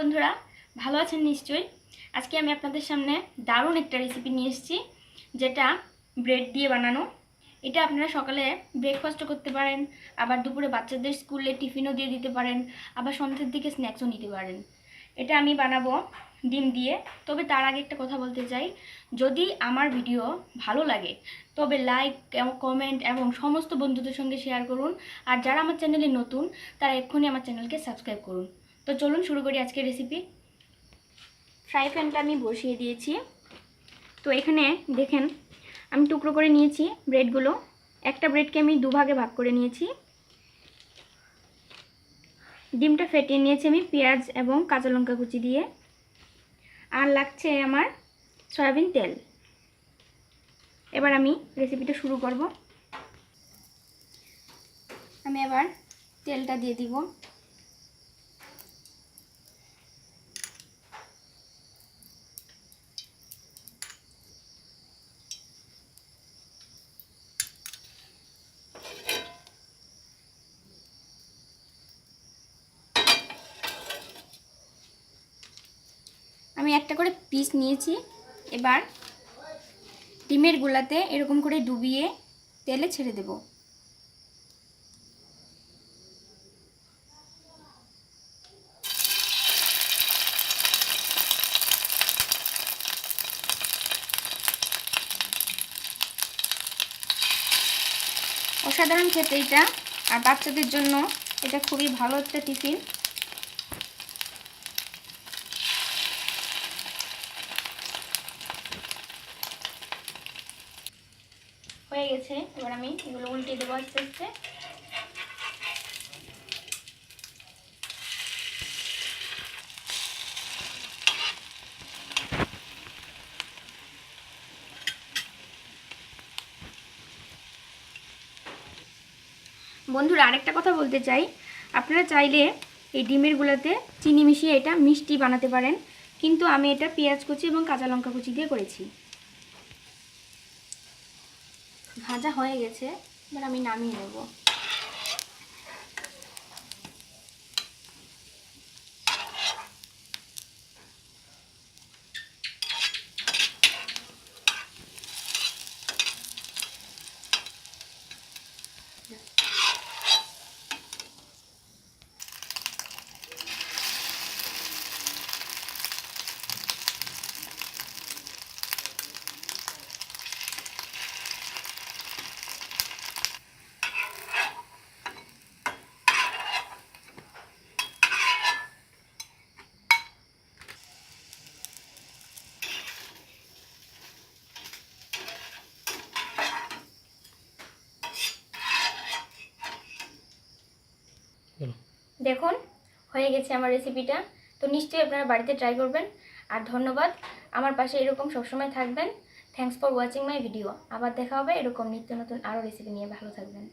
বন্ধুরা, ভালো আছেন নিশ্চয়ই। আজকে আমি আপনাদের সামনে দারুণ একটা রেসিপি নিয়ে এসেছি, যেটা ব্রেড দিয়ে বানানো। এটা আপনারা সকালে ব্রেকফাস্টও করতে পারেন, আবার দুপুরে বাচ্চাদের স্কুলে টিফিনও দিয়ে দিতে পারেন, আবার সন্ধ্যের দিকে স্ন্যাক্সও নিতে পারেন। এটা আমি বানাবো ডিম দিয়ে। তবে তার আগে একটা কথা বলতে চাই, যদি আমার ভিডিও ভালো লাগে তবে লাইক এবং কমেন্ট এবং সমস্ত বন্ধুদের সঙ্গে শেয়ার করুন। আর যারা আমার চ্যানেলে নতুন তারা এক্ষুনি আমার চ্যানেলকে সাবস্ক্রাইব করুন। তো চলুন শুরু করি আজকের রেসিপি। ফ্রাই প্যানটা আমি বসিয়ে দিয়েছি। তো এখানে দেখেন আমি টুকরো করে নিয়েছি ব্রেডগুলো। একটা ব্রেডকে আমি দুভাগে ভাগ করে নিয়েছি। ডিমটা ফেটিয়ে নিয়েছি আমি পেঁয়াজ এবং কাঁচা লঙ্কা কুচি দিয়ে। আর লাগছে আমার সয়াবিন তেল। এবার আমি রেসিপিটা শুরু করব। আমি এবার তেলটা দিয়ে দিব। আমি একটা করে পিস নিয়েছি। এবার ডিমের গুলাতে এরকম করে ডুবিয়ে তেলে ছেড়ে দেব। অসাধারণ খেতে এটা, আর বাচ্চাদের জন্য এটা খুবই ভালো একটা টিফিন। হয়ে গেছে, এবার আমি এগুলো উল্টে দেবো আস্তে আস্তে। বন্ধুরা, আরেকটা কথা বলতে চাই, আপনারা চাইলে এই ডিমের গুলাতে চিনি মিশিয়ে এটা মিষ্টি বানাতে পারেন, কিন্তু আমি এটা পেঁয়াজ কুচি এবং কাঁচা লঙ্কা কুচি দিয়ে করেছি। ভাজা হয়ে গেছে, এবার আমি নামিয়ে নেব। দেখুন হয়ে গেছে আমার রেসিপিটা। তো নিশ্চয়ই আপনারা বাড়িতে ট্রাই করবেন। আর ধন্যবাদ, আমার পাশে এরকম সবসময় থাকবেন। Thanks for watching my video. আবার দেখা হবে এরকম নিত্য নতুন আরও রেসিপি নিয়ে। ভালো থাকবেন।